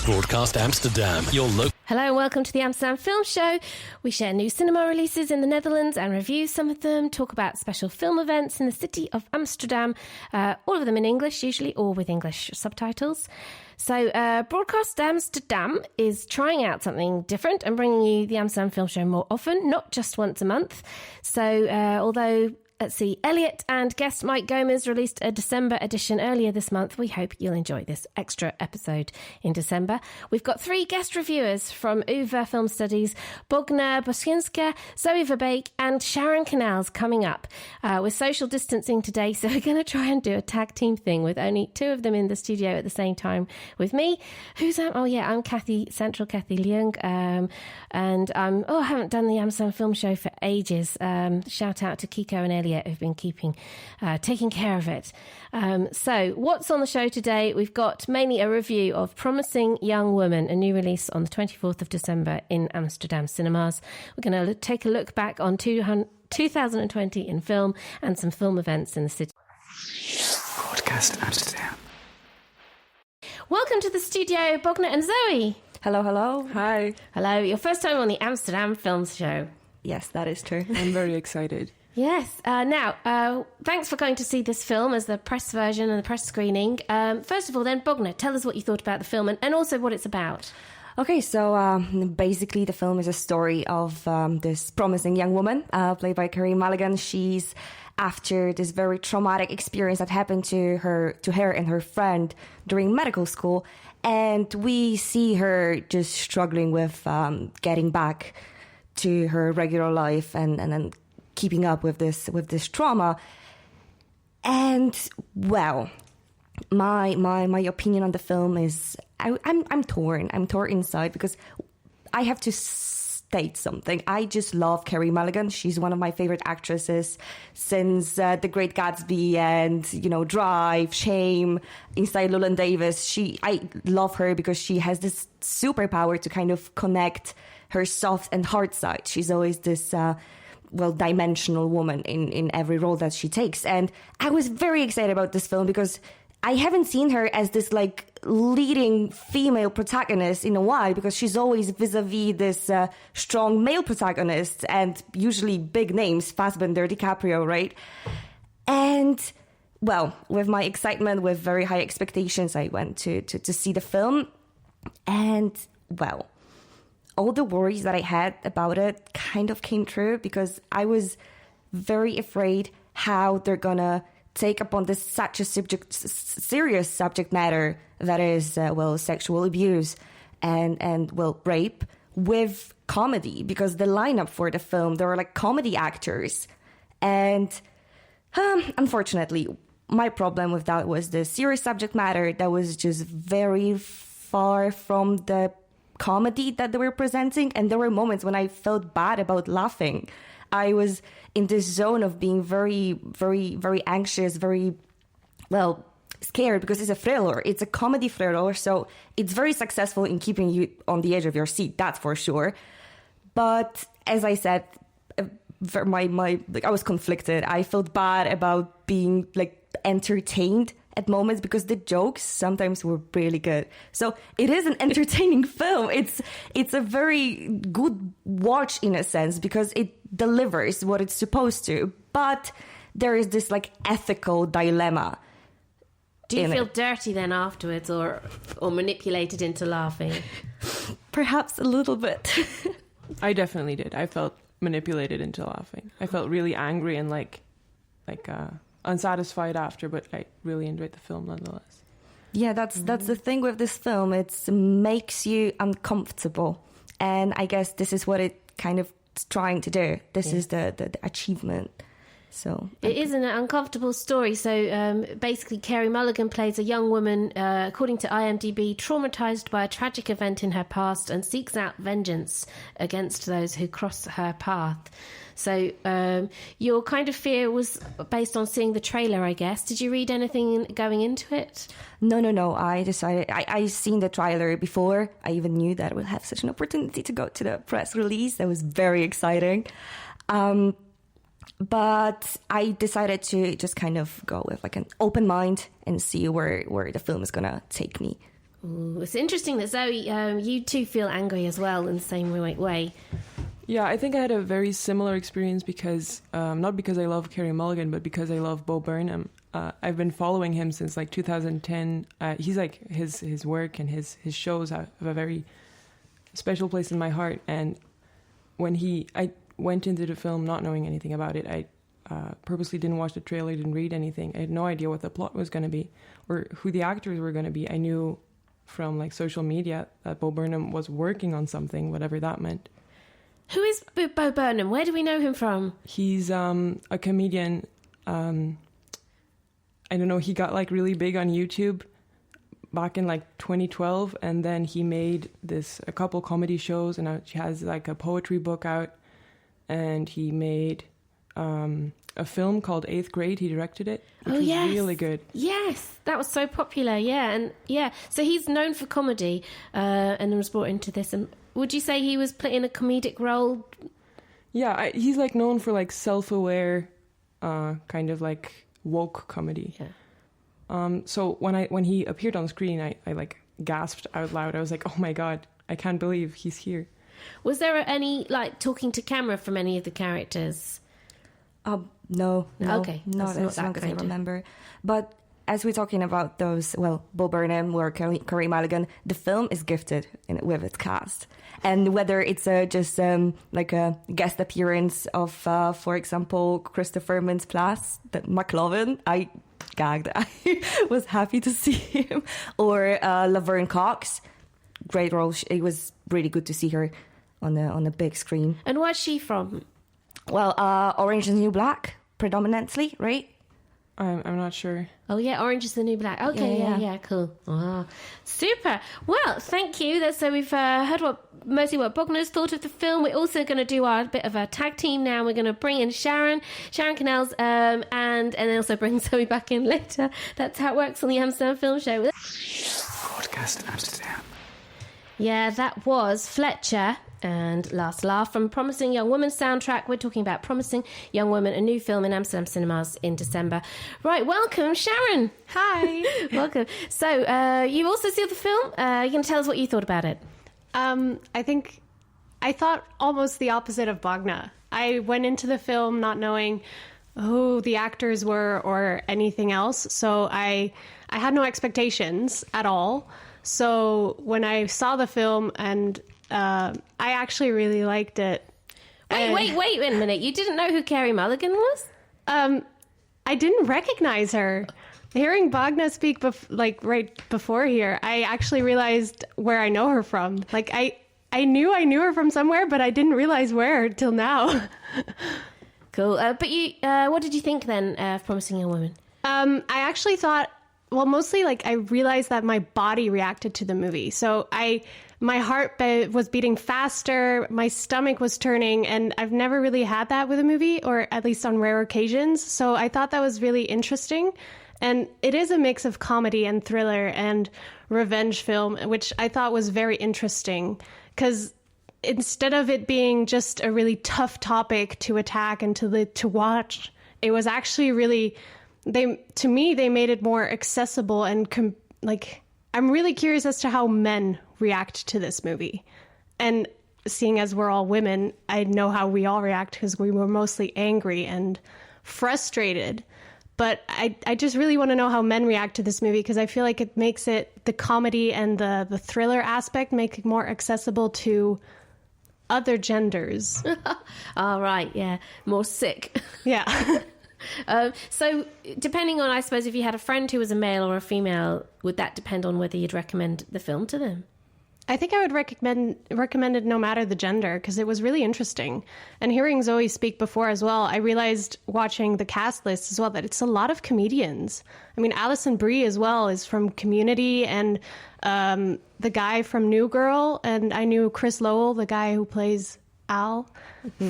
Broadcast Amsterdam, your local... Hello and welcome to the Amsterdam Film Show. We share new cinema releases in the Netherlands and review some of them, talk about special film events in the city of Amsterdam, all of them in English usually, or with English subtitles. So Broadcast Amsterdam is trying out something different and bringing you the Amsterdam Film Show more often, not just once a month. So although... Let's see, Elliot and guest Mike Gomez released a December edition earlier this month. We hope you'll enjoy this extra episode in December. We've got 3 guest reviewers from UvA Film Studies, Bogna Bochińska, Zoe Verbeke and Sharon Canals coming up. We're social distancing today, so we're going to try and do a tag team thing with only 2 of them in the studio at the same time with me. I'm Central Kathy Leung, and I haven't done the Amsterdam Film Show for ages. Shout out to Kiko and Elliot who've been taking care of it. So what's on the show today? We've got mainly a review of Promising Young Woman, a new release on the 24th of December in Amsterdam cinemas. We're going to take a look back on 2020 in film and some film events in the city. Broadcast Amsterdam. Welcome to the studio, Bogna and Zoe. Hello, hello. Hi. Hello, your first time on the Amsterdam Film Show. Yes, that is true. I'm very excited. Yes. Now, thanks for going to see this film as the press version and the press screening. First of all, then, Bogna, tell us what you thought about the film and also what it's about. Okay, so basically the film is a story of this promising young woman played by Carey Mulligan. She's after this very traumatic experience that happened to her and her friend during medical school. And we see her just struggling with getting back to her regular life and then keeping up with this trauma. And well, my opinion on the film is I'm torn inside because I have to state something. I just love Carey Mulligan. She's one of my favorite actresses since The Great Gatsby and Drive, Shame, Inside Llewyn Davis. I love her because she has this superpower to kind of connect her soft and hard side. She's always this dimensional woman in every role that she takes. And I was very excited about this film because I haven't seen her as this leading female protagonist in a while, because she's always vis-a-vis this strong male protagonist and usually big names, Fassbender, DiCaprio, right? And well, with my excitement, with very high expectations, I went to see the film. And well, all the worries that I had about it kind of came true, because I was very afraid how they're gonna take upon this such a serious subject matter that is, sexual abuse and rape with comedy, because the lineup for the film, there were comedy actors. And unfortunately, my problem with that was the serious subject matter that was just very far from the comedy that they were presenting. And there were moments when I felt bad about laughing. I was in this zone of being very, very, very anxious, very, scared, because it's a thriller. It's a comedy thriller, so it's very successful in keeping you on the edge of your seat, that's for sure. But as I said, I was conflicted. I felt bad about being entertained at moments, because the jokes sometimes were really good. So it is an entertaining film. It's a very good watch in a sense, because it delivers what it's supposed to. But there is this ethical dilemma. Do you feel dirty then afterwards, or manipulated into laughing? Perhaps a little bit. I definitely did. I felt manipulated into laughing. I felt really angry and unsatisfied after, but I really enjoyed the film nonetheless. Yeah, that's the thing with this film. It makes you uncomfortable, and I guess this is what it kind of is trying to do. This is the achievement. So it is an uncomfortable story. So basically, Carey Mulligan plays a young woman, according to IMDb, traumatized by a tragic event in her past and seeks out vengeance against those who cross her path. So your kind of fear was based on seeing the trailer, I guess. Did you read anything going into it? No. I decided, I seen the trailer before. I even knew that I would have such an opportunity to go to the press release. That was very exciting. But I decided to just kind of go with an open mind and see where the film is going to take me. Ooh, it's interesting that Zoe, you too feel angry as well in the same way. Yeah, I think I had a very similar experience because, not because I love Carey Mulligan, but because I love Bo Burnham. I've been following him since like 2010. He's like, his work and his shows have a very special place in my heart. And when I went into the film not knowing anything about it, I purposely didn't watch the trailer, didn't read anything. I had no idea what the plot was going to be or who the actors were going to be. I knew from like social media that Bo Burnham was working on something, whatever that meant. Who is Bo Burnham? Where do we know him from? He's a comedian. I don't know, he got like really big on YouTube back in like 2012, and then he made a couple comedy shows, and now he has like a poetry book out, and he made a film called 8th Grade. He directed it, which was really good. Yes, that was so popular, so he's known for comedy, and then was brought into this. And would you say he was playing a comedic role? Yeah, he's like known for like self-aware, kind of like woke comedy. Yeah. So when he appeared on screen, I like gasped out loud. I was like, oh my God, I can't believe he's here. Was there any like talking to camera from any of the characters? No. Okay, not that's as not long that as I kind of. remember. But as we're talking about those, well, Bo Burnham or Carey Mulligan, the film is gifted with its cast. And whether it's just like a guest appearance of, for example, Christopher Mintz-Plasse, McLovin, I gagged. I was happy to see him. Or Laverne Cox, great role. It was really good to see her on the big screen. And where's she from? Well, Orange is the New Black, predominantly, right? I'm not sure. Oh, yeah, Orange is the New Black. Okay, yeah, cool. Wow. Super. Well, thank you. So we've heard mostly what Bogna's thought of the film. We're also going to do our bit of a tag team now. We're going to bring in Sharon Canals, and then also bring Zoe back in later. That's how it works on the Amsterdam Film Show. Broadcast Amsterdam. Yeah, that was Fletcher and Last Laugh from Promising Young Woman soundtrack. We're talking about Promising Young Woman, a new film in Amsterdam cinemas in December. Right, welcome, Sharon. Hi. Welcome. So, you also see the film. You can tell us what you thought about it. I thought almost the opposite of Bogna. I went into the film not knowing who the actors were or anything else, so I had no expectations at all. So when I saw the film, and I actually really liked it. Wait a minute. You didn't know who Carey Mulligan was? I didn't recognize her. Hearing Bogna speak right before here, I actually realized where I know her from. Like I knew her from somewhere, but I didn't realize where till now. Cool. But you, what did you think then of Promising Young Woman? I actually thought, well, mostly like I realized that my body reacted to the movie. So my heart was beating faster, my stomach was turning, and I've never really had that with a movie, or at least on rare occasions. So I thought that was really interesting. And it is a mix of comedy and thriller and revenge film, which I thought was very interesting, because instead of it being just a really tough topic to attack and to watch, it was actually really... To me, they made it more accessible, and I'm really curious as to how men react to this movie. And seeing as we're all women, I know how we all react, because we were mostly angry and frustrated. But I just really want to know how men react to this movie, because I feel like it makes the comedy and the thriller aspect make it more accessible to other genders. All right, yeah, more sick. Yeah. So depending on, I suppose, if you had a friend who was a male or a female, would that depend on whether you'd recommend the film to them? I think I would recommend it no matter the gender, because it was really interesting. And hearing Zoe speak before as well, I realized watching the cast list as well that it's a lot of comedians. I mean, Alison Brie as well is from Community, and the guy from New Girl, and I knew Chris Lowell, the guy who plays Al,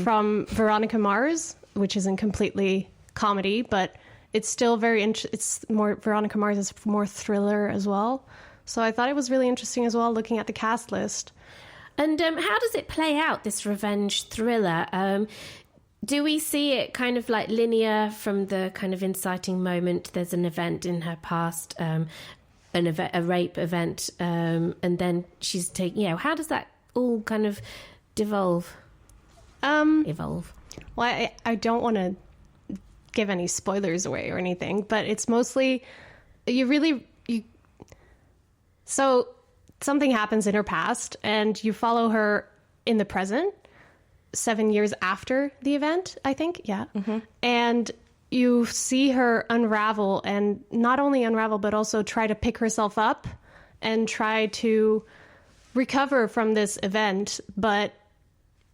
from Veronica Mars, which isn't completely comedy, but it's still very it's more, Veronica Mars is more thriller as well. So I thought it was really interesting as well, looking at the cast list. And how does it play out, this revenge thriller? Do we see it kind of like linear from the kind of inciting moment? There's an event in her past, a rape event, and then she's taking. How does that all kind of devolve? Evolve. Well, I don't want to give any spoilers away or anything, but it's mostly so something happens in her past and you follow her in the present 7 years after the event, I think. Yeah. Mm-hmm. And you see her unravel, and not only unravel, but also try to pick herself up and try to recover from this event. But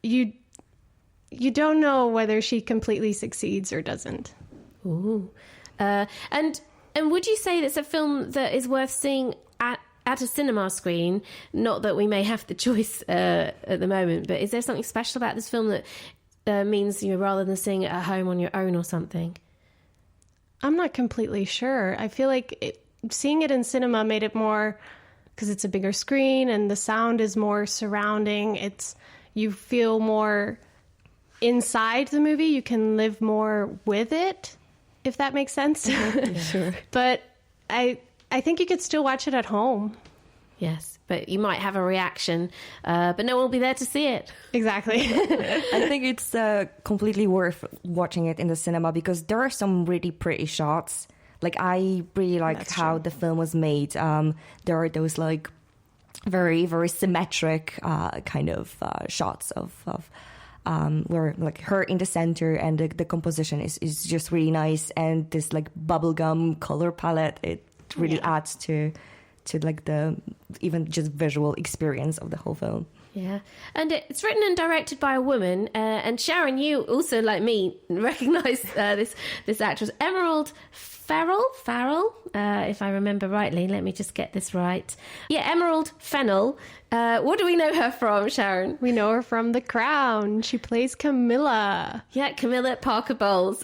you don't know whether she completely succeeds or doesn't. Ooh. And would you say it's a film that is worth seeing at a cinema screen? Not that we may have the choice at the moment, but is there something special about this film that means rather than seeing it at home on your own or something? I'm not completely sure. I feel like seeing it in cinema made it more, because it's a bigger screen and the sound is more surrounding. You feel more inside the movie. You can live more with it, if that makes sense. Sure. But I think you could still watch it at home. Yes, but you might have a reaction, but no one will be there to see it. Exactly. I think it's completely worth watching it in the cinema because there are some really pretty shots. Like, I really like That's how true. the film was made. There are those like very, very symmetric kind of shots of where like her in the center, and the composition is just really nice, and this like bubblegum color palette, it really adds to like the even just visual experience of the whole film. Yeah, and it's written and directed by a woman. And Sharon, you also, like me, recognise this actress, Emerald Farrell, if I remember rightly. Let me just get this right. Yeah, Emerald Fennell. What do we know her from, Sharon? We know her from The Crown. She plays Camilla. Yeah, Camilla Parker Bowles,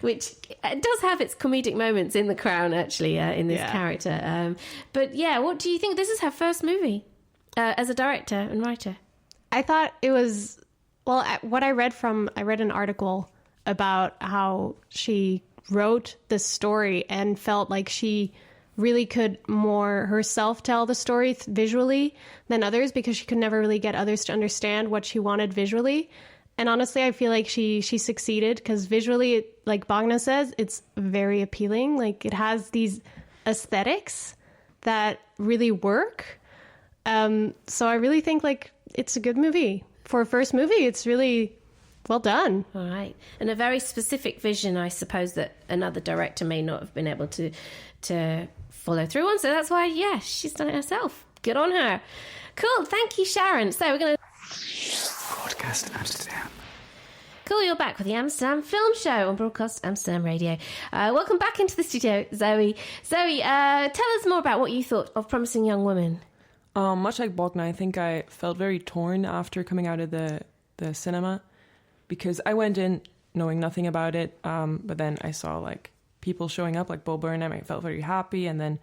which does have its comedic moments in The Crown, actually, in this character. But yeah, what do you think? This is her first movie as a director and writer. I thought it was, well, what I read an article about how she wrote this story and felt like she really could more herself tell the story visually than others, because she could never really get others to understand what she wanted visually. And honestly, I feel like she succeeded, because visually, like Bogna says, it's very appealing. Like, it has these aesthetics that really work. So I really think like it's a good movie. For a first movie, it's really well done. All right. And a very specific vision, I suppose, that another director may not have been able to follow through on. So that's why, yeah, she's done it herself. Good on her. Cool. Thank you, Sharon. So we're going to... Broadcast Amsterdam. Cool, you're back with the Amsterdam Film Show on Broadcast Amsterdam Radio. Welcome back into the studio, Zoe. Zoe, tell us more about what you thought of Promising Young Woman. Much like Bogna, I think I felt very torn after coming out of the cinema, because I went in knowing nothing about it, but then I saw like people showing up, like Bo Burnham. I felt very happy, and then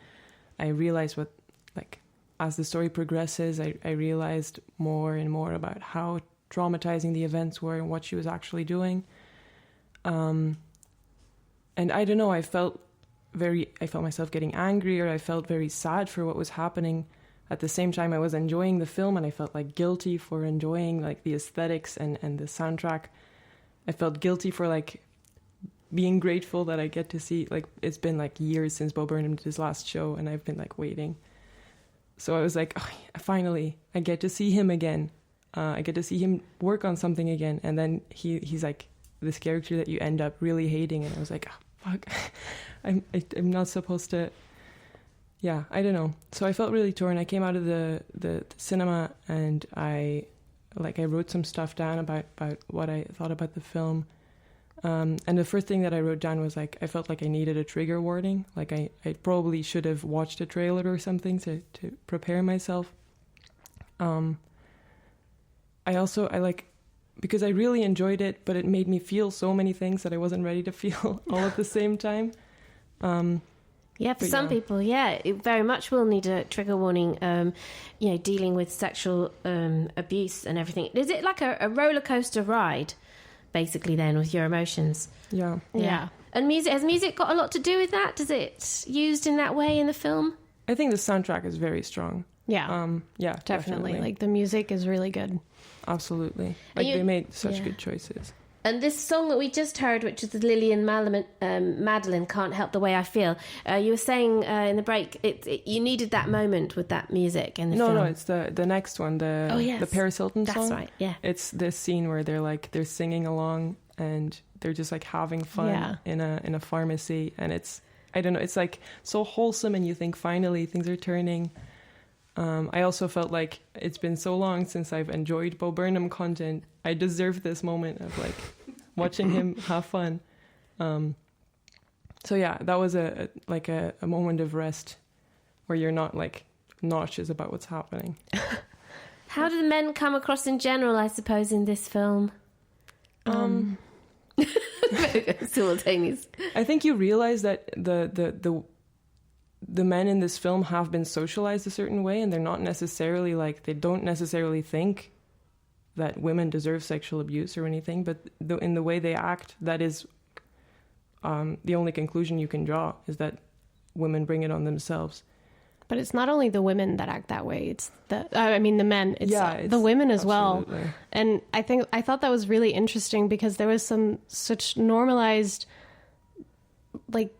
I realized what, like, as the story progresses, I realized more and more about how traumatizing the events were and what she was actually doing. And I don't know, I felt myself getting angry, or I felt very sad for what was happening. At the same time, I was enjoying the film, and I felt like guilty for enjoying like the aesthetics and the soundtrack. I felt guilty for like being grateful that I get to see, like, it's been like years since Bo Burnham did his last show, and I've been like waiting. So I was like, oh, finally, I get to see him again. I get to see him work on something again. And then he's like this character that you end up really hating. And I was like, oh, fuck, I'm not supposed to. Yeah, I don't know. So I felt really torn. I came out of the cinema, and I wrote some stuff down about what I thought about the film. And the first thing that I wrote down was like, I felt like I needed a trigger warning. Like I probably should have watched a trailer or something to prepare myself. Because I really enjoyed it, but it made me feel so many things that I wasn't ready to feel all at the same time. Yeah, for some people, it very much will need a trigger warning, dealing with sexual abuse and everything. Is it like a roller coaster ride, basically, then, with your emotions? Yeah. And music, has music got a lot to do with that? Is it used in that way in the film? I think the soundtrack is very strong. Yeah. Yeah, definitely. Like the music is really good. Absolutely. Like they made such good choices. And this song that we just heard, which is the Lillian Madeline, Can't Help the Way I Feel, you were saying in the break, you needed that moment with that music in the film. No, it's the next one, the Paris Hilton song. That's right, yeah. It's this scene where they're singing along and they're just like having fun in a pharmacy, and it's, I don't know, it's like so wholesome, and you think finally things are turning. I also felt like it's been so long since I've enjoyed Bo Burnham content. I deserve this moment of like watching him have fun. So yeah, that was a moment of rest where you're not like nauseous about what's happening. How do the men come across in general, I suppose, in this film? Simultaneous. I think you realize that the men in this film have been socialized a certain way, and they're not necessarily like, they don't necessarily think that women deserve sexual abuse or anything, but in the way they act, that is the only conclusion you can draw, is that women bring it on themselves. But it's not only the women that act that way, it's the men, it's the women as absolutely. well. And I thought that was really interesting because there was such normalized, like,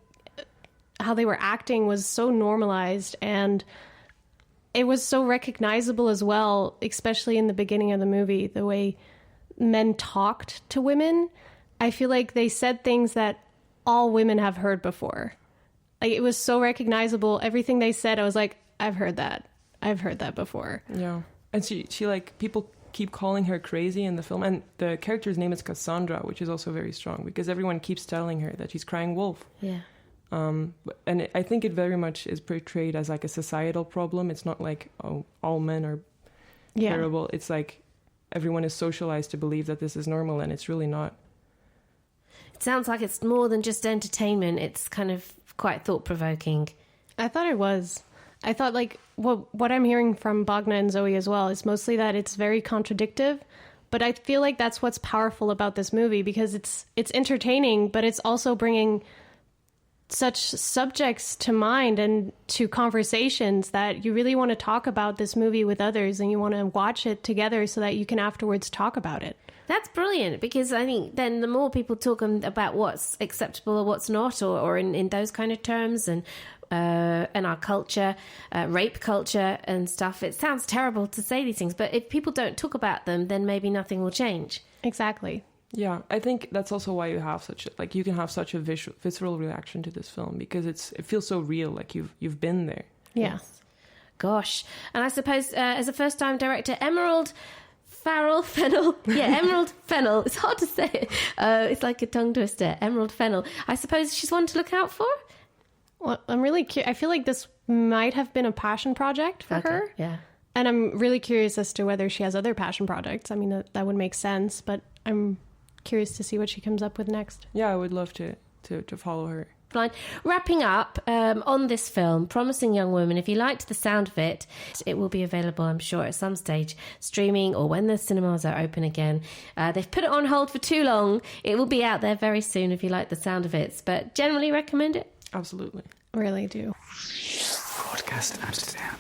how they were acting was so normalized, and it was so recognizable as well, especially in the beginning of the movie, the way men talked to women. I feel like they said things that all women have heard before. Like, it was so recognizable. Everything they said, I was like, I've heard that before. Yeah. And she like, people keep calling her crazy in the film, and the character's name is Cassandra, which is also very strong because everyone keeps telling her that she's crying wolf. Yeah. And I think it very much is portrayed as like a societal problem. It's not like, oh, all men are terrible. It's like everyone is socialized to believe that this is normal, and it's really not. It sounds like it's more than just entertainment. It's kind of quite thought-provoking. I thought it was. I thought, like, what I'm hearing from Bogna and Zoe as well is mostly that it's very contradictive, but I feel like that's what's powerful about this movie, because it's entertaining, but it's also bringing such subjects to mind and to conversations that you really want to talk about this movie with others, and you want to watch it together so that you can afterwards talk about it. That's brilliant, because I think then the more people talk about what's acceptable or what's not, or in those kind of terms, and our culture, rape culture and stuff, it sounds terrible to say these things, but if people don't talk about them, then maybe nothing will change. Exactly. Yeah, I think that's also why you have you can have such a visceral reaction to this film, because it feels so real, like you've been there. Yes. Gosh. And I suppose as a first-time director, Emerald Fennell. Yeah, Emerald Fennell. It's hard to say it. It's like a tongue twister. Emerald Fennell. I suppose she's one to look out for? Well, I'm really curious. I feel like this might have been a passion project for her. Yeah. And I'm really curious as to whether she has other passion projects. I mean, that would make sense, but I'm curious to see what she comes up with next. Yeah, I would love to follow her. Wrapping up on this film, Promising Young Woman, if you liked the sound of it, it will be available, I'm sure, at some stage, streaming or when the cinemas are open again. They've put it on hold for too long. It will be out there very soon if you like the sound of it, but generally recommend it. Absolutely. Really do. Broadcast Amsterdam.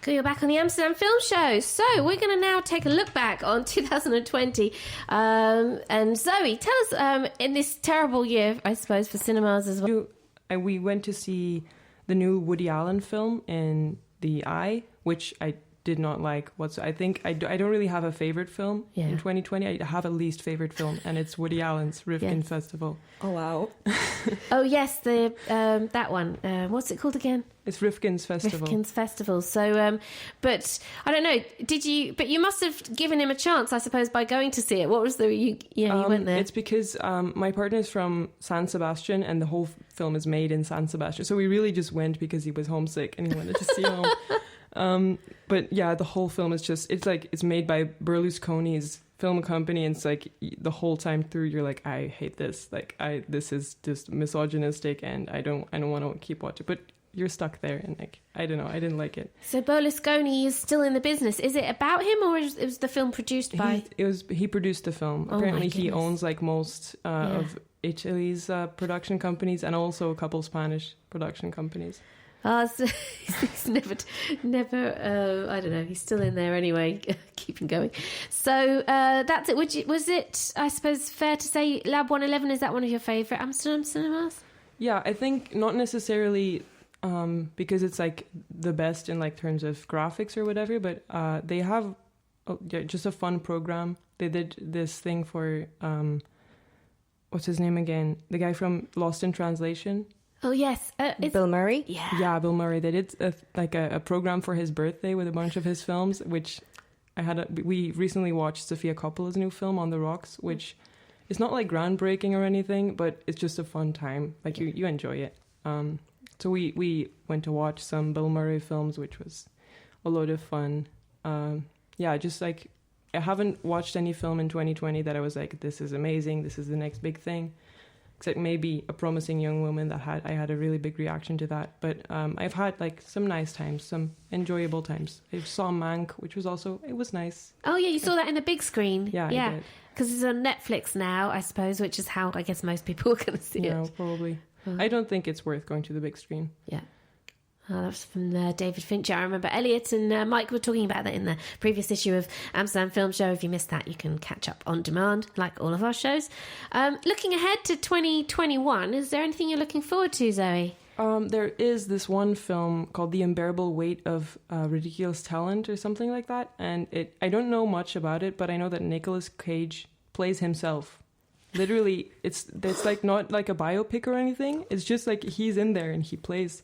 So you're back on the Amsterdam Film Show. So we're going to now take a look back on 2020. And Zoe, tell us, in this terrible year, I suppose, for cinemas as well. We went to see the new Woody Allen film in the Eye, which I did not like. I think I don't really have a favorite film in 2020. I have a least favorite film, and it's Woody Allen's Rifkin Festival. Oh, wow. Oh, yes, that one. What's it called again? It's Rifkin's Festival. Rifkin's Festival. So, but I don't know. But you must have given him a chance, I suppose, by going to see it. What was you went there? It's because my partner's from San Sebastian, and the whole film is made in San Sebastian. So we really just went because he was homesick and he wanted to see home. But yeah, the whole film is it's made by Berlusconi's film company, and it's like the whole time through you're like, I hate this. Like this is just misogynistic, and I don't want to keep watching. But you're stuck there, and like, I don't know, I didn't like it. So Berlusconi is still in the business. Is it about him, or was the film produced by? He produced the film. Oh, apparently he owns like most of Italy's production companies, and also a couple Spanish production companies. Oh, so he's never. I don't know. He's still in there anyway, keeping going. So that's it. Was it? I suppose fair to say Lab 111 is that one of your favourite Amsterdam cinemas? Yeah, I think not necessarily because it's like the best in like terms of graphics or whatever, but they have just a fun program. They did this thing for what's his name again? The guy from Lost in Translation. Oh yes, Bill Murray. Yeah, Bill Murray. They did a program for his birthday with a bunch of his films, which we recently watched Sofia Coppola's new film On the Rocks, which is not like groundbreaking or anything, but it's just a fun time. Like you enjoy it. So we went to watch some Bill Murray films, which was a lot of fun. Just like I haven't watched any film in 2020 that I was like, this is amazing, this is the next big thing. Except maybe A Promising Young Woman I had a really big reaction to that. But I've had like some nice times, some enjoyable times. I saw Mank, which was it was nice. Oh yeah, you saw that in the big screen. Yeah, I did. Because it's on Netflix now, I suppose, which is how I guess most people are going to see it. No, probably. I don't think it's worth going to the big screen. Yeah. Oh, that's from David Fincher. I remember Elliot and Mike were talking about that in the previous issue of Amsterdam Film Show. If you missed that, you can catch up on demand, like all of our shows. Looking ahead to 2021, is there anything you're looking forward to, Zoe? There is this one film called The Unbearable Weight of Ridiculous Talent or something like that. And I don't know much about it, but I know that Nicolas Cage plays himself. Literally, it's like not like a biopic or anything. It's just like he's in there and he plays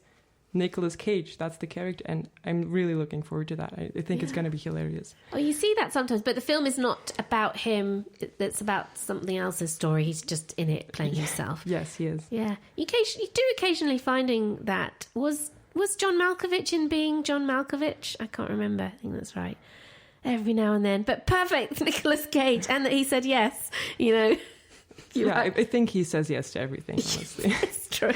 Nicolas Cage. That's the character, and I'm really looking forward to that. I think it's going to be hilarious. Oh, you see that sometimes, but the film is not about him. It's about something else's story. He's just in it playing himself. Yes, he is. Yeah, you do occasionally finding that. Was John Malkovich in Being John Malkovich? I can't remember. I think that's right. Every now and then, but perfect Nicolas Cage, and that he said yes. You know. I think he says yes to everything, honestly. It's true.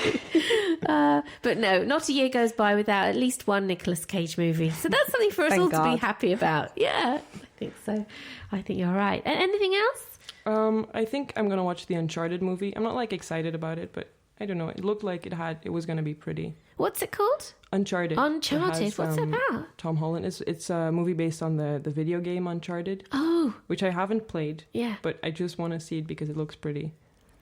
But no, not a year goes by without at least one Nicolas Cage movie. So that's something for us all to be happy about. Yeah, I think so. I think you're right. Anything else? I think I'm going to watch the Uncharted movie. I'm not like excited about it, but I don't know. It looked like it was going to be pretty. What's it called? Uncharted. Uncharted. What's it about? Tom Holland. It's a movie based on the video game Uncharted. Oh. Which I haven't played. Yeah. But I just want to see it because it looks pretty.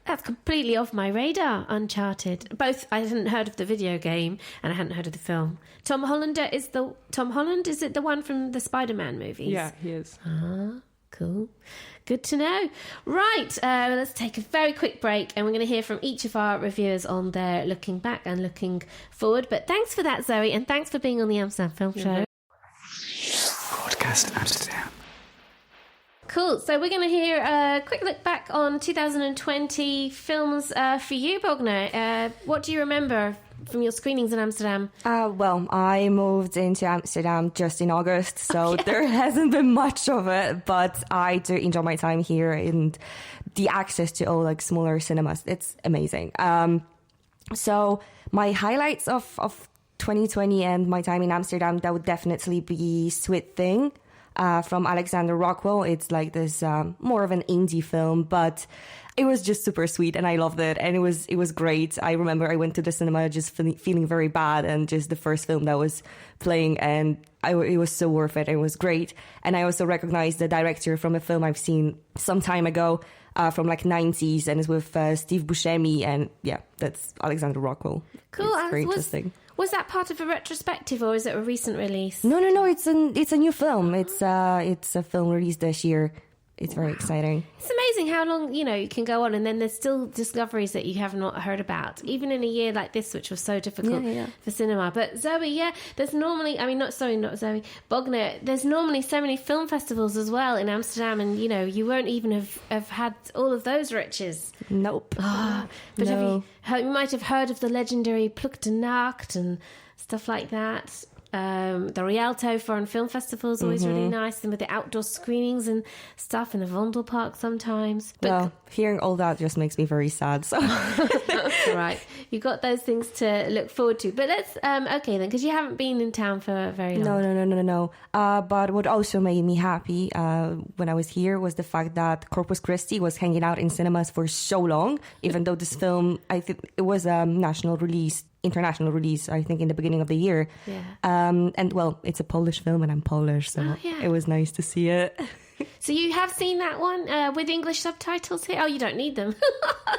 That's completely off my radar, Uncharted. Both, I hadn't heard of the video game and I hadn't heard of the film. Tom Holland, is it the one from the Spider-Man movies? Yeah, he is. Cool. Good to know. Right, let's take a very quick break and we're going to hear from each of our reviewers on their looking back and looking forward. But thanks for that, Zoe, and thanks for being on the Amsterdam Film Show. Broadcast Amsterdam. Cool. So we're going to hear a quick look back on 2020 films for you, Bogna. What do you remember from your screenings in Amsterdam? Well, I moved into Amsterdam just in August, so there hasn't been much of it, but I do enjoy my time here and the access to all like smaller cinemas. It's amazing. So my highlights of 2020 and my time in Amsterdam, that would definitely be Sweet Thing. From Alexander Rockwell. It's like this more of an indie film, but it was just super sweet and I loved it and it was great. I remember I went to the cinema just feeling very bad and just the first film that was playing and it was so worth it. It was great. And I also recognized the director from a film I've seen some time ago from like 90s and it's with Steve Buscemi and yeah, that's Alexander Rockwell. Cool. It's very interesting. Was that part of a retrospective or is it a recent release? No. It's a new film. It's a film released this year. It's very exciting. It's amazing how long, you can go on and then there's still discoveries that you have not heard about, even in a year like this, which was so difficult for cinema. But Zoe, there's normally, not Zoe, Bogna, there's normally so many film festivals as well in Amsterdam and, you won't even have had all of those riches. Nope. But no. You might have heard of the legendary Pluk de Nacht and stuff like that. The Rialto Foreign Film Festival is always really nice, and with the outdoor screenings and stuff in the Vondelpark sometimes. But well, hearing all that just makes me very sad. So that's all right. You've got those things to look forward to. But let's okay then, because you haven't been in town for very long. No. But what also made me happy when I was here was the fact that Corpus Christi was hanging out in cinemas for so long, even though this film, I think it was a national release international release, I think, in the beginning of the year. Yeah. And well, it's a Polish film and I'm Polish, so it was nice to see it. So you have seen that one with English subtitles here? Oh, you don't need them.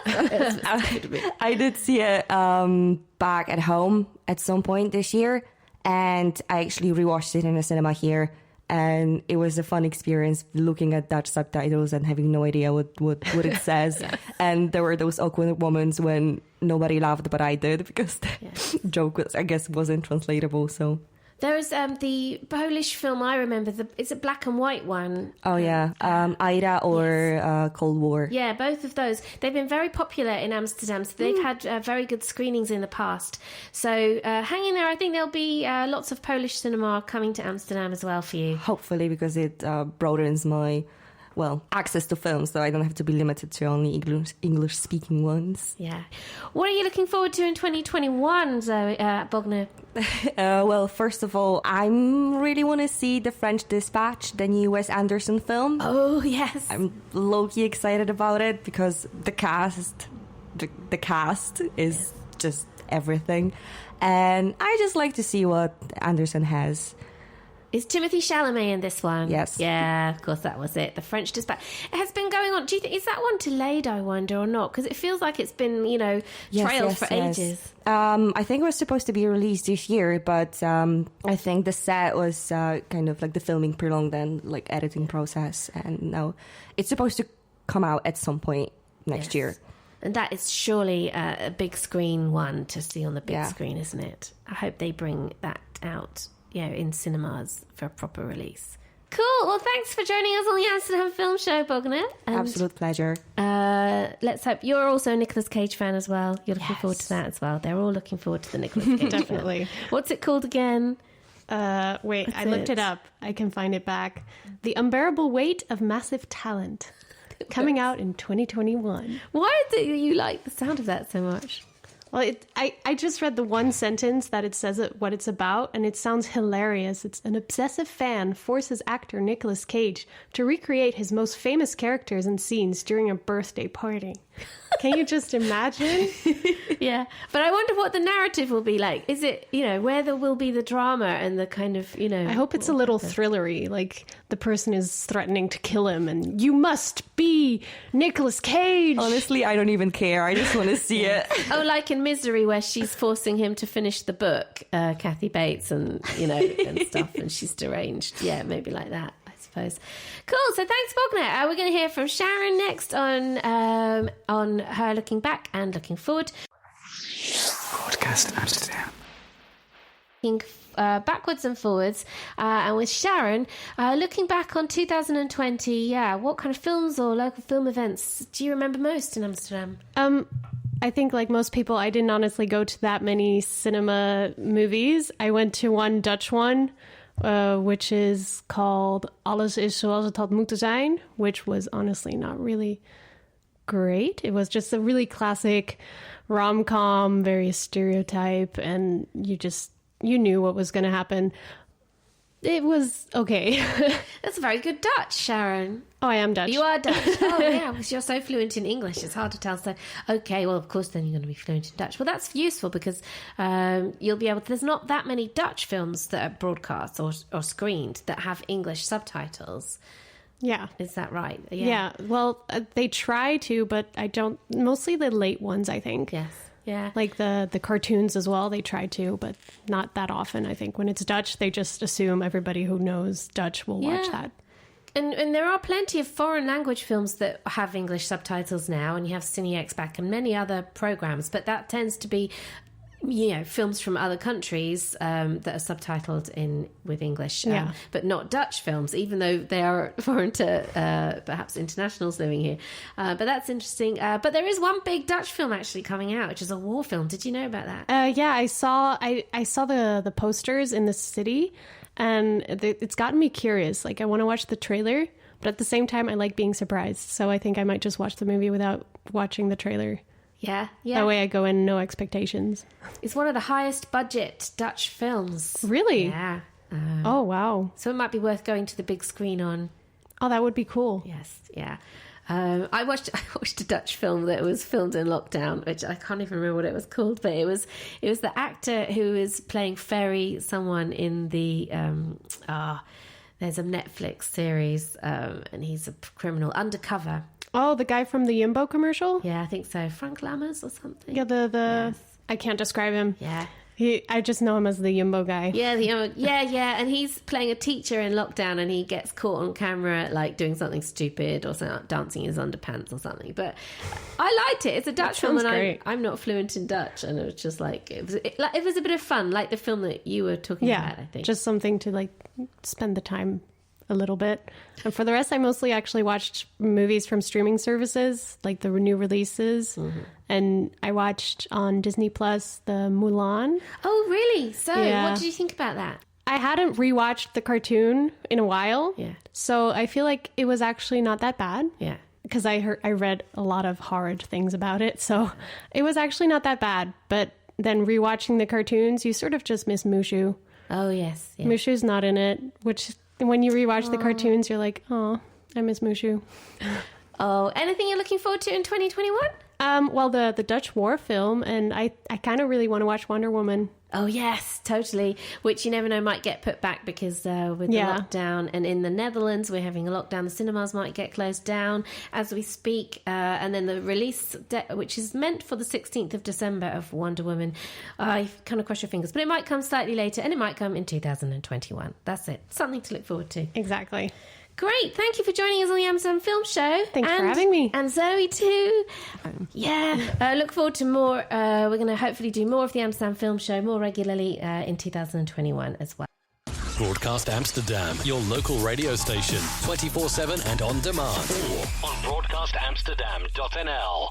I did see it back at home at some point this year, and I actually rewatched it in a cinema here, and it was a fun experience looking at Dutch subtitles and having no idea what it says. And there were those awkward moments when nobody laughed, but I did, because the joke was, I guess, wasn't translatable. So there was the Polish film I remember. It's a black and white one. Oh yeah, Ida or Cold War. Yeah, both of those. They've been very popular in Amsterdam, so they've had very good screenings in the past. So hang in there. I think there'll be lots of Polish cinema coming to Amsterdam as well for you. Hopefully, because it broadens my access to films, so I don't have to be limited to only English-speaking ones. Yeah. What are you looking forward to in 2021, Zoe, Bogna? Well, first of all, I really want to see The French Dispatch, the new Wes Anderson film. Oh, yes. I'm low-key excited about it because the cast is just everything. And I just like to see what Anderson has. Is Timothée Chalamet in this one? Yes. Yeah, of course, that was it. The French Dispatch. It has been going on. Do you think, is that one delayed, I wonder, or not? Because it feels like it's been, trailed for ages. I think it was supposed to be released this year, but I think the set was kind of like the filming prolonged and like editing process. And now it's supposed to come out at some point next year. And that is surely a big screen one to see on the big screen, isn't it? I hope they bring that out. In cinemas for a proper release. Cool. Well, thanks for joining us on the Amsterdam Film Show, Bogna. Absolute pleasure. Let's hope you're also a Nicolas Cage fan as well. You're looking forward to that as well. They're all looking forward to the Nicolas Cage Definitely. film. What's it called again? Wait, I looked it up. I can find it back. The Unbearable Weight of Massive Talent. Coming out in 2021. Why do you like the sound of that so much? Well, I just read the one sentence that it says what it's about, and it sounds hilarious. It's an obsessive fan forces actor Nicolas Cage to recreate his most famous characters and scenes during a birthday party. Can you just imagine? Yeah. But I wonder what the narrative will be like. Is it, where there will be the drama and the kind of, I hope it's a little thrillery, like the person is threatening to kill him and you must be Nicolas Cage. Honestly, I don't even care. I just want to see it. Oh, like in Misery, where she's forcing him to finish the book, Kathy Bates and, and stuff, and she's deranged. Yeah, maybe like that. Suppose. Cool. So thanks, Bogna. We're going to hear from Sharon next on her looking back and looking forward. Podcast Amsterdam. Looking backwards and forwards, and with Sharon looking back on 2020. What kind of films or local film events do you remember most in Amsterdam? I think, like most people, I didn't honestly go to that many cinema movies. I went to one Dutch one, which is called Alles is zoals het had moeten zijn, which was honestly not really great. It was just a really classic rom-com, very stereotype, and you knew what was going to happen. It was okay. That's very good Dutch, Sharon. Oh, I am Dutch. You are Dutch. Oh, yeah, because you're so fluent in English. It's hard to tell. So, okay, well, of course, then you're going to be fluent in Dutch. Well, that's useful because you'll be able to... There's not that many Dutch films that are broadcast or screened that have English subtitles. Yeah. Is that right? Yeah. Well, they try to, but I don't... Mostly the late ones, I think. Yes. Yeah. Like the cartoons as well, they try to, but not that often. I think when it's Dutch, they just assume everybody who knows Dutch will watch that. And there are plenty of foreign language films that have English subtitles now, and you have CineX back and many other programs, but that tends to be, films from other countries that are subtitled with English, but not Dutch films, even though they are foreign to perhaps internationals living here. But that's interesting. But there is one big Dutch film actually coming out, which is a war film. Did you know about that? Yeah, I saw the posters in the city, and it's gotten me curious. Like, I want to watch the trailer, but at the same time, I like being surprised. So I think I might just watch the movie without watching the trailer. Yeah. That way I go in no expectations. It's one of the highest budget Dutch films. Really? Yeah. Oh, wow. So it might be worth going to the big screen on. Oh, that would be cool. Yes, yeah. I watched a Dutch film that was filmed in lockdown, which I can't even remember what it was called, but it was the actor who is playing Ferry, someone in the there's a Netflix series, and he's a criminal undercover. Oh, the guy from the Jumbo commercial? Yeah, I think so. Frank Lammers or something. Yeah, Yes. I can't describe him. Yeah. I just know him as the Jumbo guy. Yeah, and he's playing a teacher in lockdown, and he gets caught on camera like doing something stupid or dancing in his underpants or something. But I liked it. It's a Dutch film, and I'm not fluent in Dutch, and it was just like it was a bit of fun, like the film that you were talking about. I think just something to like spend the time a little bit. And for the rest, I mostly actually watched movies from streaming services, like the new releases. Mm-hmm. And I watched on Disney Plus the Mulan. Oh, really? So what did you think about that? I hadn't rewatched the cartoon in a while. Yeah. So I feel like it was actually not that bad. Yeah. Because I read a lot of horrid things about it. So it was actually not that bad. But then rewatching the cartoons, you sort of just miss Mushu. Oh, yes. Yeah. Mushu's not in it, which when you rewatch the cartoons, you're like, oh, I miss Mushu. Oh, anything you're looking forward to in 2021? Well, the Dutch war film, and I kind of really want to watch Wonder Woman. Oh, yes, totally. Which you never know might get put back because with the lockdown. And in the Netherlands, we're having a lockdown. The cinemas might get closed down as we speak. And then the release, which is meant for the 16th of December of Wonder Woman. I kind of cross your fingers. But it might come slightly later, and it might come in 2021. That's it. Something to look forward to. Exactly. Great. Thank you for joining us on the Amsterdam Film Show. Thanks for having me. And Zoe too. Yeah. Look forward to more. We're going to hopefully do more of the Amsterdam Film Show more regularly in 2021 as well. Broadcast Amsterdam, your local radio station, 24/7 and on demand. Or on broadcastamsterdam.nl.